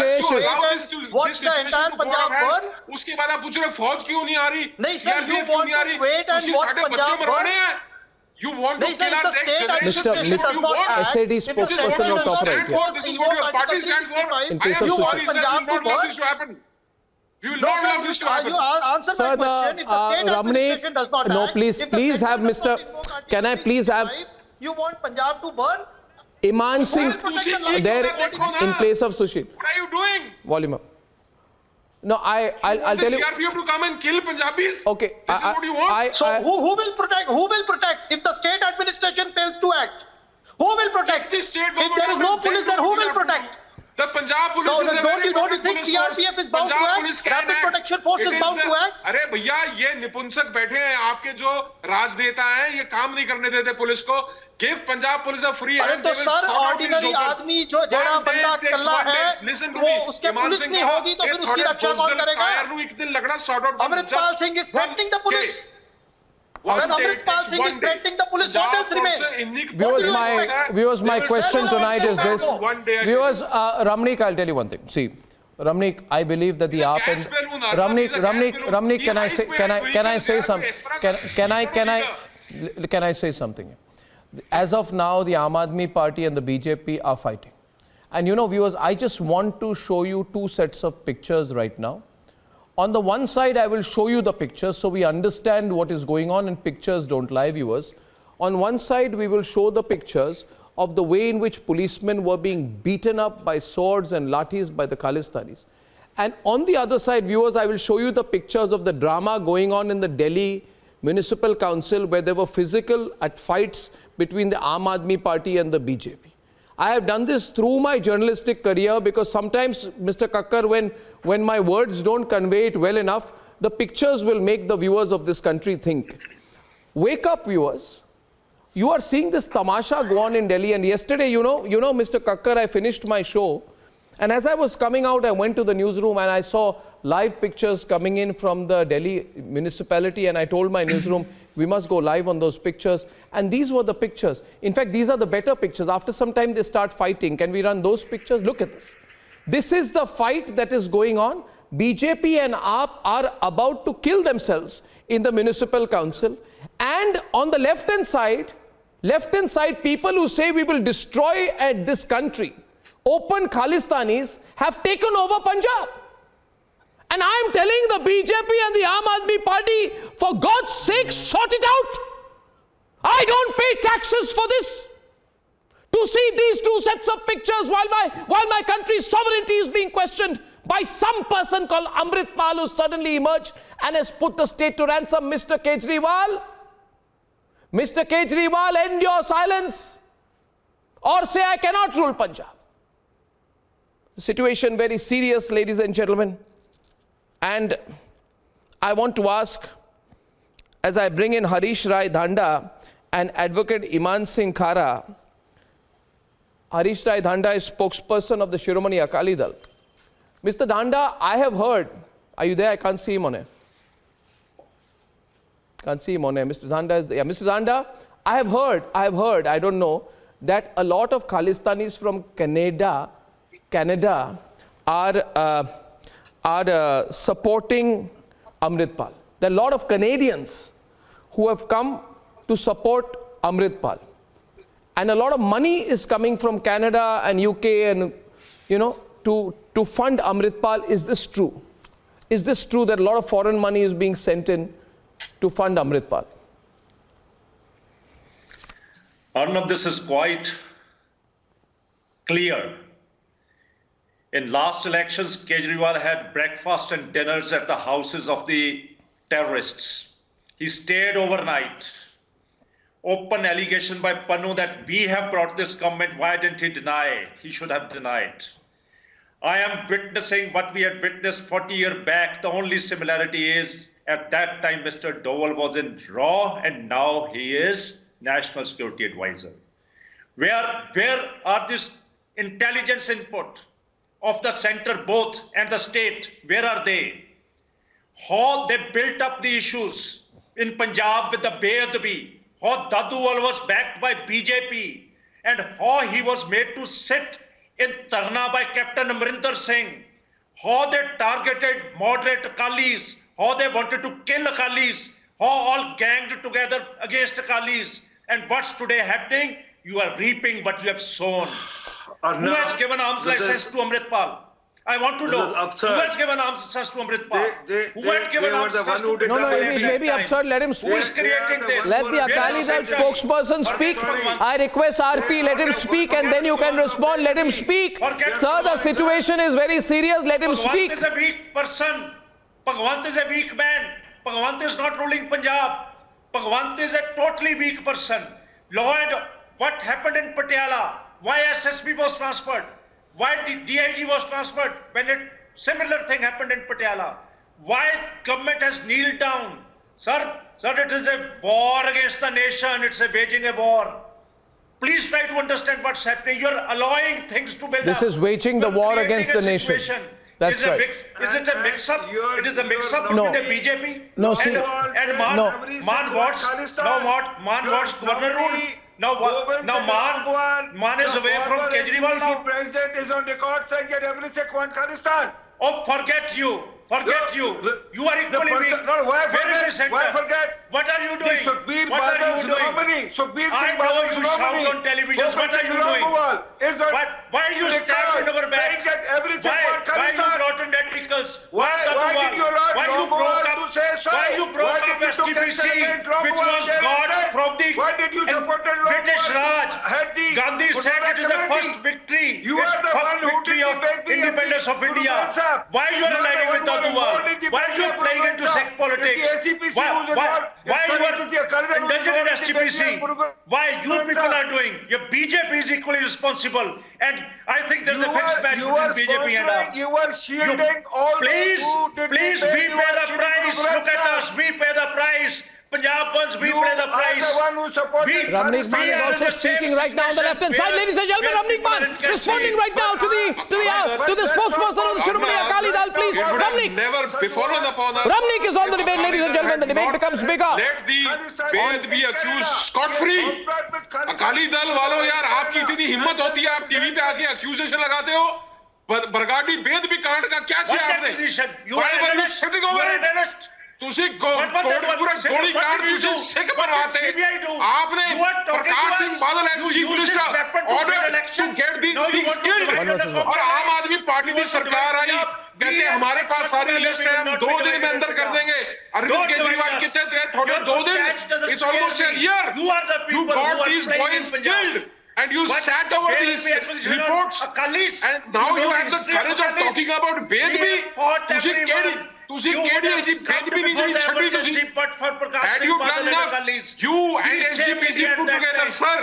[SPEAKER 12] watch the entire Punjab burn?
[SPEAKER 13] उसके बाद आप पूछ रहे हो फौज क्यों नहीं आ रही?
[SPEAKER 12] नहीं sir, you want to wait and watch Punjab burn?
[SPEAKER 13] You want to kill our next generation.
[SPEAKER 3] Mr. SAD spokesperson of top right.
[SPEAKER 13] This is what your party stands for.
[SPEAKER 3] In case of
[SPEAKER 13] Punjab to burn. We will not allow this to happen.
[SPEAKER 12] You answer my question. If the state administration does not act,
[SPEAKER 3] please have Mr. Can I please have?
[SPEAKER 12] You want Punjab to burn?
[SPEAKER 3] Iman Singh there in place of Sushil.
[SPEAKER 13] What are you doing?
[SPEAKER 3] Volume up. No, I'll tell you.
[SPEAKER 13] CRPF to come and kill Punjabis?
[SPEAKER 3] Okay.
[SPEAKER 13] This is what you want?
[SPEAKER 12] So who will protect? Who will protect if the state administration fails to act? Who will protect? If there is no police, then who will protect?
[SPEAKER 13] The Punjab police is a very
[SPEAKER 12] don't you think CRPF is bound to act? Rapid Protection Force is bound to act?
[SPEAKER 13] अरे भैया ये निपुंसक बैठे हैं आपके जो राजनेता हैं ये काम नहीं करने देते पुलिस को. Give Punjab police a free hand.
[SPEAKER 12] अरे तो सर ऑर्डिनरी आदमी जो जड़ा बंदा कल्ला है वो उसके पुलिस नहीं होगी तो फिर उसकी रक्षा कौन करेगा?
[SPEAKER 13] एक दिन लगना sort out.
[SPEAKER 12] Amritpal Singh is threatening the police. When Amritpal Singh is threatening the police, what else remains?
[SPEAKER 3] Viewers, my question tonight is this. Viewers, Ramnik, I'll tell you one thing. See, Ramnik, I believe that the AAP and Ramnik, can I say something? As of now, the Aam Aadmi Party and the BJP are fighting. And viewers, I just want to show you two sets of pictures right now. On the one side, I will show you the pictures so we understand what is going on, and pictures don't lie, viewers. On one side, we will show the pictures of the way in which policemen were being beaten up by swords and lathis by the Khalistanis. And on the other side, viewers, I will show you the pictures of the drama going on in the Delhi Municipal Council where there were physical fights between the Aam Aadmi Party and the BJP. I have done this through my journalistic career because sometimes, Mr. Kakkar, when my words don't convey it well enough, the pictures will make the viewers of this country think. Wake up, viewers. You are seeing this tamasha go on in Delhi, and yesterday, you know, Mr. Kakkar, I finished my show, and as I was coming out, I went to the newsroom and I saw live pictures coming in from the Delhi municipality, and I told my newsroom, we must go live on those pictures. And these were the pictures. In fact, these are the better pictures. After some time, they start fighting. Can we run those pictures? Look at this. This is the fight that is going on. BJP and AAP are about to kill themselves in the municipal council. And on the left-hand side, people who say we will destroy this country, open Khalistanis, have taken over Punjab. And I am telling the BJP and the Aam Aadmi Party, for God's sake, sort it out. I don't pay taxes for this. To see these two sets of pictures while my country's sovereignty is being questioned by some person called Amritpal, who suddenly emerged and has put the state to ransom. Mr. Kejriwal, end your silence or say I cannot rule Punjab. The situation very serious, ladies and gentlemen. And I want to ask, as I bring in Harish Rai Dhanda and Advocate Iman Singh Khara. Harish Rai Dhanda is spokesperson of the Shiromani Akali Dal. Mr. Dhanda, I have heard, are you there? I can't see him on air. Can't see him on air. Mr. Dhanda is there. Yeah, Mr. Dhanda, I have heard, I don't know, that a lot of Khalistanis from Canada are supporting Amritpal. There are a lot of Canadians who have come to support Amritpal. And a lot of money is coming from Canada and UK and, to fund Amritpal. Is this true? Is this true that a lot of foreign money is being sent in to fund Amritpal?
[SPEAKER 14] Arnab, this is quite clear. In last elections, Kejriwal had breakfast and dinners at the houses of the terrorists. He stayed overnight. Open allegation by Pannu that we have brought this government. Why didn't he deny? He should have denied. I am witnessing what we had witnessed 40 years back. The only similarity is at that time, Mr. Doval was in RAW and now he is National Security Advisor. Where are this intelligence input of the center both and the state? Where are they? How they built up the issues in Punjab with the Beadbi, how Dadwal was backed by BJP, and how he was made to sit in Tarna by Captain Amrinder Singh, how they targeted moderate Akalis, how they wanted to kill Akalis, how all ganged together against Akalis. And what's today happening? You are reaping what you have sown. Who has given arms license to Amritpal? I want to know. Who has given arms license to Amritpal? Who had given arms license to Amritpal?
[SPEAKER 3] No, it may be absurd. Let him speak.
[SPEAKER 14] Who is creating this?
[SPEAKER 3] Let the Akali Dal spokesperson speak. I request RP, let him speak and then you can respond. Let him speak. Sir, the situation is very serious. Let him speak.
[SPEAKER 14] Bhagwant is a weak person. Bhagwant is a weak man. Bhagwant is not ruling Punjab. Bhagwant is a totally weak person. Law and what happened in Patiala? Why SSP was transferred? Why DIG was transferred when a similar thing happened in Patiala? Why government has kneeled down? Sir, it is a war against the nation. It's a waging a war. Please try to understand what's happening. You're allowing things to build up.
[SPEAKER 3] This is waging the war against the nation. That's right.
[SPEAKER 14] Is it a mix-up? It is a mix-up with the BJP?
[SPEAKER 3] No, see.
[SPEAKER 14] And Man wants governor rule. Now Man is away from Kejriwal now.
[SPEAKER 11] President is on record saying that everything want Khalistan.
[SPEAKER 14] Oh, forget you. You are equally weak.
[SPEAKER 11] No, why forget?
[SPEAKER 14] What are you doing?
[SPEAKER 11] What are you doing?
[SPEAKER 14] I know you shout on television. What are you doing? Why are you stabbing our back? Why you brought in articles? Why you broke up STPC, which was got from the British Raj? Gandhi said it is the first victory.
[SPEAKER 11] You are the one who
[SPEAKER 14] victory
[SPEAKER 11] did
[SPEAKER 14] of
[SPEAKER 11] debate me
[SPEAKER 14] independence of
[SPEAKER 11] Guru
[SPEAKER 14] India.
[SPEAKER 11] Granth Sahib.
[SPEAKER 14] Why you are aligning with Dadwal? Why you are playing into sect politics? Why you are indulgent in SGPC? Why you people are doing? Your BJP is equally responsible. And I think there's a fixed match between BJP and us.
[SPEAKER 11] You were shielding all
[SPEAKER 14] Please,
[SPEAKER 11] those who did
[SPEAKER 14] please,
[SPEAKER 11] debate
[SPEAKER 14] we
[SPEAKER 11] you
[SPEAKER 14] pay
[SPEAKER 11] and
[SPEAKER 14] the
[SPEAKER 11] shielding
[SPEAKER 14] price.
[SPEAKER 11] Guru
[SPEAKER 14] Look
[SPEAKER 11] Granth
[SPEAKER 14] at us.
[SPEAKER 11] Sahib.
[SPEAKER 14] We pay the price. Punjab buns, we
[SPEAKER 11] You
[SPEAKER 14] pay the
[SPEAKER 11] are
[SPEAKER 14] price.
[SPEAKER 11] the one who supported
[SPEAKER 3] Ramnik Man is also speaking right now on the left-hand side. Ladies and gentlemen, Ramnik Man responding right now to the spokesperson of the Shiromani Akali Dal. Please, Ramnik.
[SPEAKER 13] Never befallen upon us.
[SPEAKER 3] Ramnik is on the debate, ladies and gentlemen. The debate becomes bigger.
[SPEAKER 13] Let the Ved be accused scot-free. Akali Dal वालों यार आपकी इतनी हिम्मत होती है आप TV पे आके accusation लगाते हो बरगाड़ी बेद भी कांड का क्या किया आपने? Why were you sitting over it? तुझे पूरा गोली कांड तुझे सिख बनवाते आपने Prakash Singh Badal as chief minister order to get these things killed और आम आदमी पार्टी की सरकार आई कहते हमारे पास सारी लिस्ट है हम 2 दिन में अंदर कर देंगे अरविंद केजरीवाल कितने थे थोड़े 2 दिन it's almost a year you got these boys killed and you sat over these reports and now you have the courage of talking about Bedbi तुझे केडी जी भेज भी नहीं जी छवि तुझी had you done enough you and SGPC put together sir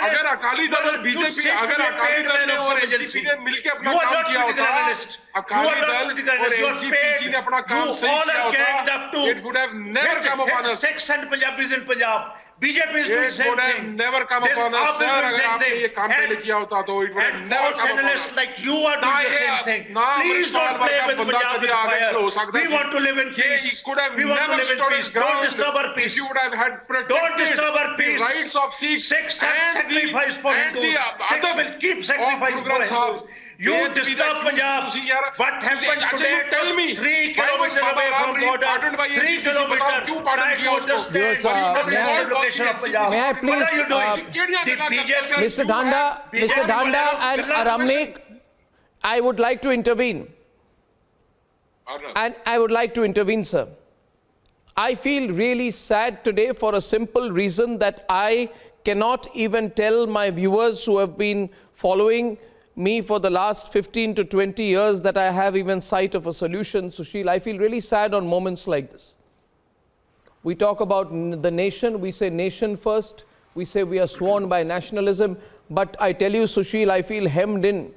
[SPEAKER 13] अगर अकाली दल और BJP अगर अकाली दल और SGPC ने मिलकर अपना काम किया होता अकाली दल और SGPC ने अपना काम सही किया होता it would have never come upon us
[SPEAKER 14] Sikhs and Punjabis in Punjab BJP is doing the same thing.
[SPEAKER 13] Never come upon us, sir. अगर आपने ये काम पहले किया होता तो it would have never come upon us.
[SPEAKER 14] Like you are doing the same thing. Please don't play with Punjab with fire. We want to live in peace. We want to live in peace. Don't disturb our peace.
[SPEAKER 13] You would have had protected the rights of
[SPEAKER 14] Sikhs have sacrificed for Hindus. Sikhs will keep sacrificing for Hindus. You disturb Punjab. What happened today?
[SPEAKER 13] Tell me.
[SPEAKER 14] 3 kilometers away from border. 3 kilometers.
[SPEAKER 3] May I please, Mr. Dhanda and Ramnik, I would like to intervene. And I would like to intervene, sir. I feel really sad today for a simple reason that I cannot even tell my viewers who have been following me for the last 15 to 20 years that I have even sight of a solution. Sushil, I feel really sad on moments like this. We talk about the nation, we say nation first, we say we are sworn by nationalism, but I tell you, Sushil, I feel hemmed in.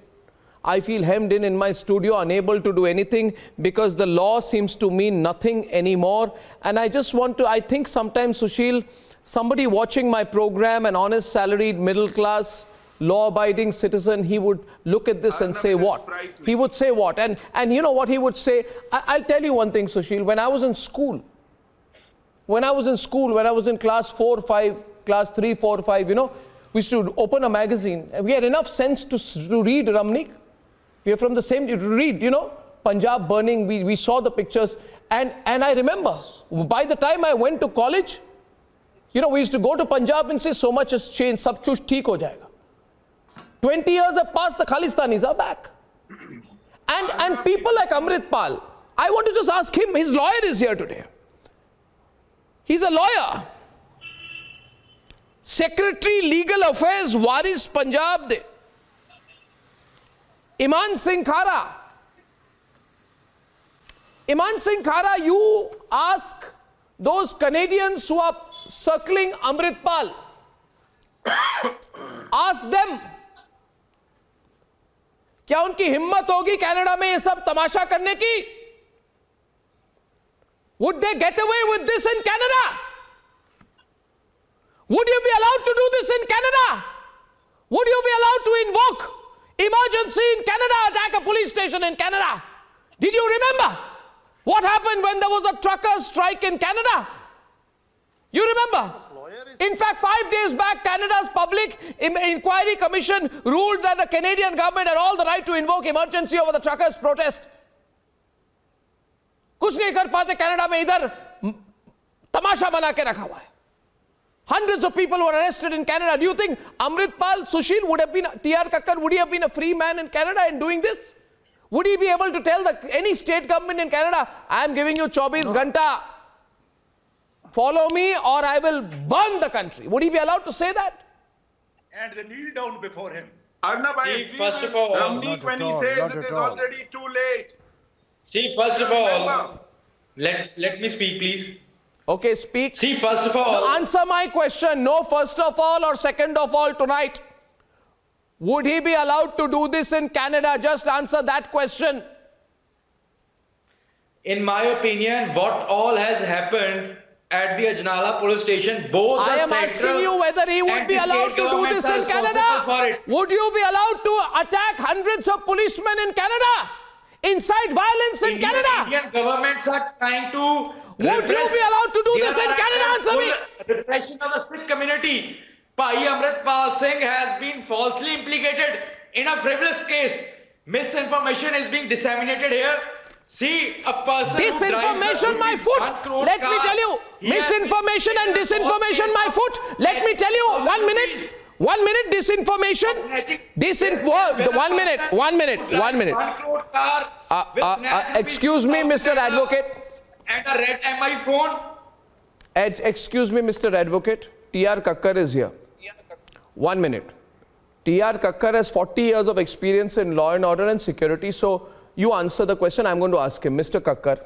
[SPEAKER 3] I feel hemmed in my studio, unable to do anything because the law seems to mean nothing anymore. And I just want to, I think sometimes, Sushil, somebody watching my program, an honest, salaried, middle class, law-abiding citizen, he would look at this and say what? He would say what? And you know what he would say? I'll tell you one thing, Sushil. When I was in school, when I was in class 4, 5, class 3, 4, 5, you know, we used to open a magazine. We had enough sense to read, Ramnik. We are from the same, to read, you know, Punjab burning, we saw the pictures. And I remember, by the time I went to college, you know, we used to go to Punjab and say, so much has changed, sab kuch theek ho jayega. 20 years have passed, the Khalistanis are back. And people like Amritpal, I want to just ask him, his lawyer is here today. He's a lawyer. Secretary Legal Affairs, Waris Punjab de. Iman Singh Khara. Iman Singh Khara, you ask those Canadians who are circling Amritpal, ask them, क्या उनकी हिम्मत होगी Canada में ये सब तमाशा करने की? Would they get away with this in Canada? Would you be allowed to do this in Canada? Would you be allowed to invoke emergency in Canada, attack a police station in Canada? Did you remember what happened when there was a truckers' strike in Canada? You remember? In fact, 5 days back, Canada's Public Inquiry Commission ruled that the Canadian government had all the right to invoke emergency over the truckers' protest. कुछ नहीं कर पाते Canada में इधर तमाशा बना के रखा हुआ है. Hundreds of people were arrested in Canada. Do you think Amritpal, Sushil would have been, T.R. Kakkar, would he have been a free man in Canada in doing this? Would he be able to tell any state government in Canada, I am giving you 24 ghanta, follow me or I will burn the country? Would he be allowed to say that?
[SPEAKER 14] and they kneel down before him.
[SPEAKER 15] Arnab, I agree with Ramneek when he says it is already too late.
[SPEAKER 16] See, first of all, let me speak, please.
[SPEAKER 3] Okay, speak.
[SPEAKER 16] See, first of all...
[SPEAKER 3] No, answer my question. No first of all or second of all tonight. Would he be allowed to do this in Canada? Just answer that question.
[SPEAKER 16] In my opinion, what all has happened at the Ajnala police station, both
[SPEAKER 3] I am asking you whether he would be allowed to do this in Canada. Would you be allowed to attack hundreds of policemen in Canada? Incite violence in Canada?
[SPEAKER 16] Indian governments are trying to...
[SPEAKER 3] Would you be allowed to do this in Canada? Answer me.
[SPEAKER 16] Repression of the Sikh community. Bhai Amritpal Singh has been falsely implicated in a frivolous case. Misinformation is being disseminated here. See, a person
[SPEAKER 3] disinformation, my foot. Let me tell you. Misinformation and disinformation, my foot. Let me tell you. 1 minute. 1 minute. Disinformation. One minute. Excuse me, Mr. Advocate.
[SPEAKER 16] And a red MI phone.
[SPEAKER 3] Excuse me, Mr. Advocate. T.R. Kakkar is here. 1 minute. T.R. Kakkar has 40 years of experience in law and order and security. So you answer the question. I'm going to ask him. Mr. Kakkar,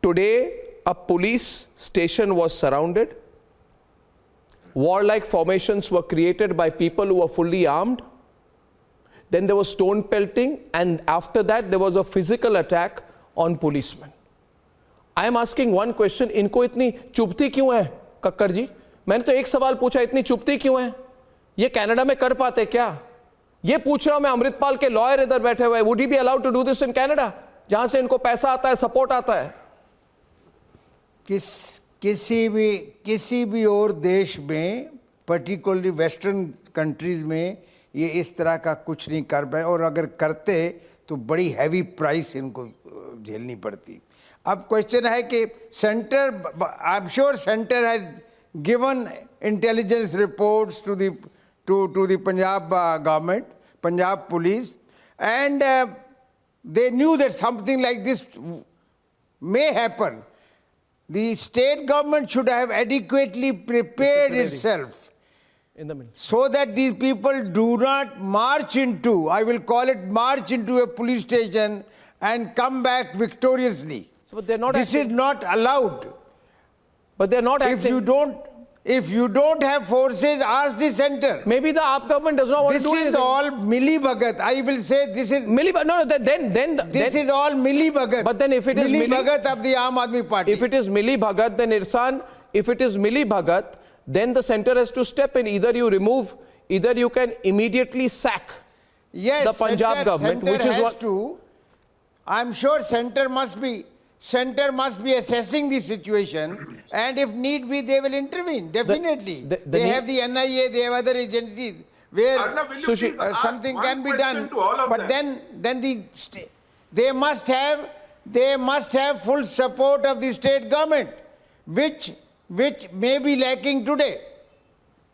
[SPEAKER 3] today a police station was surrounded. Warlike formations were created by people who were fully armed. Then there was stone pelting, and after that there was a physical attack on policemen. I am asking one question. इनको इतनी चुभती क्यों है कक्कर जी? मैंने तो एक सवाल पूछा, इतनी चुभती क्यों है? ये कनाडा में कर पाते क्या? ये पूछ रहा हूं मैं, अमृतपाल के लॉयर इधर बैठे हुए. Would he be allowed to do this in Canada? जहां से इनको पैसा आता है, सपोर्ट आता है.
[SPEAKER 9] किसी भी और देश में, पर्टिकुलरली वेस्टर्न कंट्रीज में, ये इस तरह का कुछ नहीं कर पाए, और अगर करते तो बड़ी हैवी प्राइस इनको झेलनी पड़ती. अब क्वेश्चन है कि centre, I am sure centre has given intelligence reports to the Punjab government, Punjab police, and they knew that something like this may happen. The state government should have adequately prepared itself so that these people do not march into, I will call it march into a police station and come back victoriously.
[SPEAKER 3] But they're not
[SPEAKER 9] this
[SPEAKER 3] acting.
[SPEAKER 9] Is not allowed.
[SPEAKER 3] But they're not
[SPEAKER 9] if
[SPEAKER 3] acting.
[SPEAKER 9] If you don't have forces, ask the center.
[SPEAKER 3] Maybe the AAP government does not want to do
[SPEAKER 9] anything. This is all Milli Bhagat. I will say this is
[SPEAKER 3] Milli Bhagat. No,
[SPEAKER 9] this is all Milli Bhagat.
[SPEAKER 3] But then if it is
[SPEAKER 9] Milli Bhagat of the Aam Aadmi Party.
[SPEAKER 3] If it is Milli Bhagat, then Irsan, if it is Milli Bhagat, then the center has to step in. Either you remove, either you can immediately sack the Punjab government, which is what.
[SPEAKER 9] I'm sure center must be assessing the situation, and if need be, they will intervene. Definitely, they have the NIA, they have other agencies where
[SPEAKER 15] Arnab,
[SPEAKER 9] something can be done. But then they must have full support of the state government, which may be lacking today.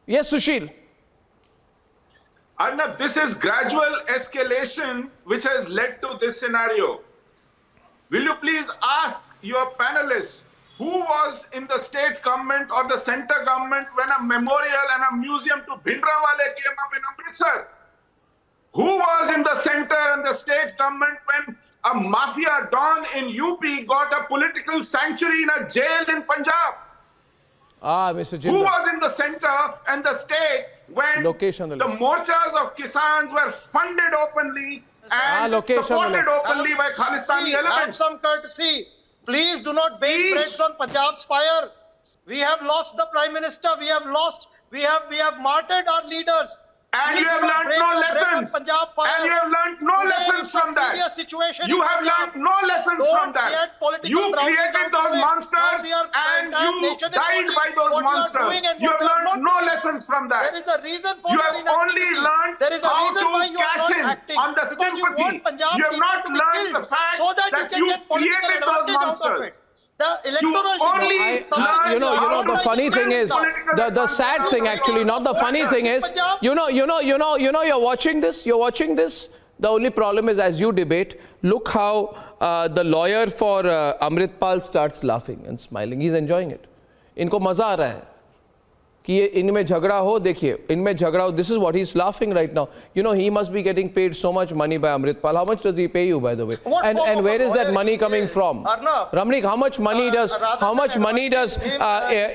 [SPEAKER 3] Yes, Sushil.
[SPEAKER 15] Arnab, this is gradual escalation which has led to this scenario. Will you please ask your panelists who was in the state government or the center government when a memorial and a museum to Bhindranwale came up in Amritsar? Who was in the center and the state government when a mafia don in UP got a political sanctuary in a jail in Punjab?
[SPEAKER 3] Mr. Jindal.
[SPEAKER 15] Who was in the center and the state when the morchas of Kisans were funded openly and supported openly by Khalistani elements?
[SPEAKER 12] Have some courtesy. Please do not bake breads on Punjab's fire. We have lost the Prime Minister. We have martyred our leaders.
[SPEAKER 15] And you have learned no lessons. And you have learned no lessons from that. You have learned no lessons from that. You created those monsters and you died by those monsters. You have learned no lessons from that.
[SPEAKER 12] There is a reason for
[SPEAKER 15] you have only learned how to cash in on the sympathy. You have not learned the fact that you created those monsters.
[SPEAKER 3] The funny thing is, the sad thing actually, not the funny thing is, you're watching this, the only problem is as you debate, look how the lawyer for Amritpal starts laughing and smiling. He's enjoying it. Inko maza aa raha hai. कि ये इनमें झगड़ा हो, देखिए इनमें झगड़ा हो. This is what he's laughing right now. You know, he must be getting paid so much money by Amritpal. How much does he pay you, by the way? And where is that money coming from? Ramnik, how much money does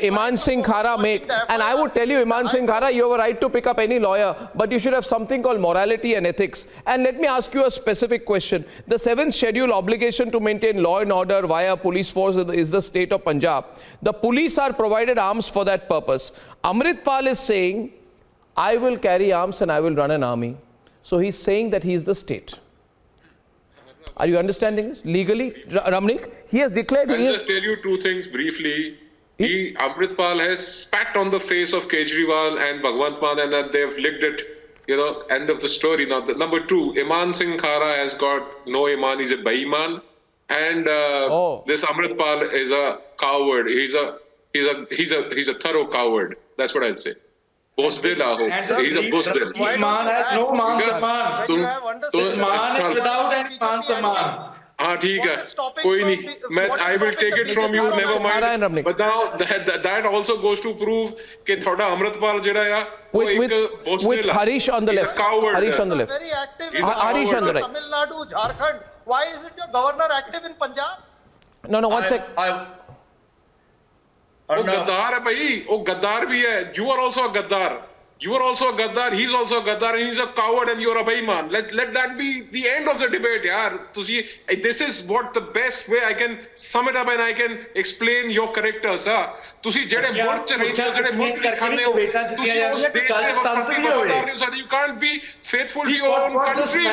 [SPEAKER 3] Iman Singh Khara make? And I would tell you, Iman Singh Khara, you have a right to pick up any lawyer, but you should have something called morality and ethics. And let me ask you a specific question. The 7th schedule obligation to maintain law and order via police force is the state of Punjab. The police are provided arms for that purpose. Amritpal is saying, I will carry arms and I will run an army. So he's saying that he is the state. Are you understanding this? Legally, Ramnik, he has declared...
[SPEAKER 13] I'll just tell you two things briefly. Amritpal has spat on the face of Kejriwal and Bhagwant Mann and that they've licked it, you know, end of the story. Now, number two, Iman Singh Khara has got no Iman, he's a Baiman. And this Amritpal is a coward. He's a thorough coward. That's what I'll say. Bosdil aho. He's a Bosdil.
[SPEAKER 16] This man has no man samman. This man is without any man samman.
[SPEAKER 13] हाँ ठीक है कोई नहीं I will take it from you, never mind. But now that also goes to prove कि थोड़ा अमृतपाल जेड़ा या वो एक
[SPEAKER 3] with Harish on the left. Harish on the left.
[SPEAKER 12] Very active.
[SPEAKER 3] Harish on the right.
[SPEAKER 12] Tamil Nadu, Jharkhand. Why isn't your governor active in Punjab?
[SPEAKER 3] No, one sec.
[SPEAKER 13] वो गद्दार है भाई वो गद्दार भी है. You are also a गद्दार. You are also a gaddar, he's also a gaddar, and he's a coward and you're a baiman. Let that be the end of the debate, yaar. This is what the best way I can sum it up and I can explain your characters, huh? You can't be faithful to your own country.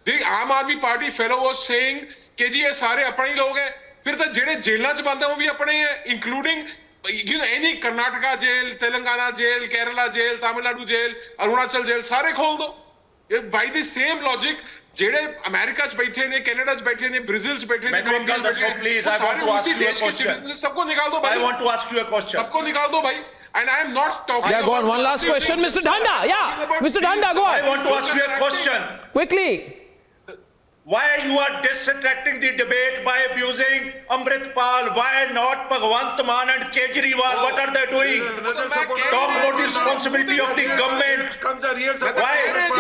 [SPEAKER 13] The Aam Aadmi Party fellow was saying कि जी ये सारे अपने ही लोग हैं. फिर तो जेड़े जेलों च बंद हैं वो भी अपने हैं, including any Karnataka jail, Telangana jail, Kerala jail, Tamil Nadu jail, Arunachal jail सारे खोल दो. बाय द सेम लॉजिक जेड़े अमेरिका च बैठे ने, कनाडा च बैठे ने, ब्राजील च बैठे ने, सबको निकाल दो भाई. I want to ask you a question. सबको निकाल दो भाई. And I am not talking.
[SPEAKER 3] Yeah, go on. One last question, Mr. Dhanda. Yeah, Mr. Dhanda, go on.
[SPEAKER 14] I want to ask you a question.
[SPEAKER 3] Quickly.
[SPEAKER 14] Why you are distracting the debate by abusing Amritpal? Why not Bhagwant Mann and Kejriwal? What are they doing? Talk about the responsibility of the government.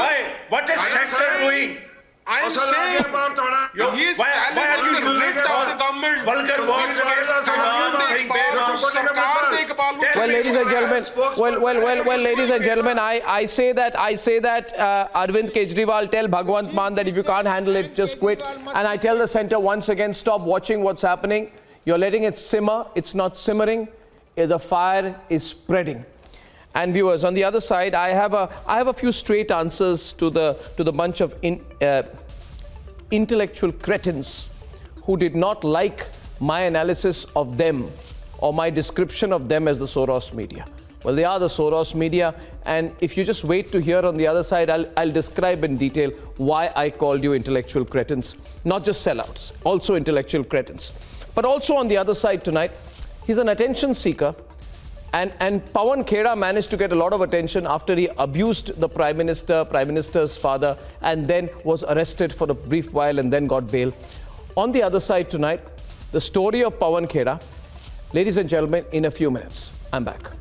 [SPEAKER 14] Why? What is censor doing?
[SPEAKER 13] I am saying he is challenging the lift of the government.
[SPEAKER 14] Vulgar words against Imam saying
[SPEAKER 3] Well, ladies and gentlemen, ladies and gentlemen, I say that Arvind Kejriwal tell Bhagwant Mann that if you can't handle it, just quit. And I tell the centre once again, stop watching what's happening. You're letting it simmer. It's not simmering. The fire is spreading. And viewers, on the other side, I have a few straight answers to the bunch of intellectual cretins who did not like my analysis of them or my description of them as the Soros media. Well, they are the Soros media, and if you just wait to hear on the other side, I'll describe in detail why I called you intellectual cretins. Not just sellouts, also intellectual cretins. But also on the other side tonight, he's an attention seeker. And Pawan Khera managed to get a lot of attention after he abused the Prime Minister's father, and then was arrested for a brief while and then got bail. On the other side tonight, the story of Pawan Khera. Ladies and gentlemen, in a few minutes, I'm back.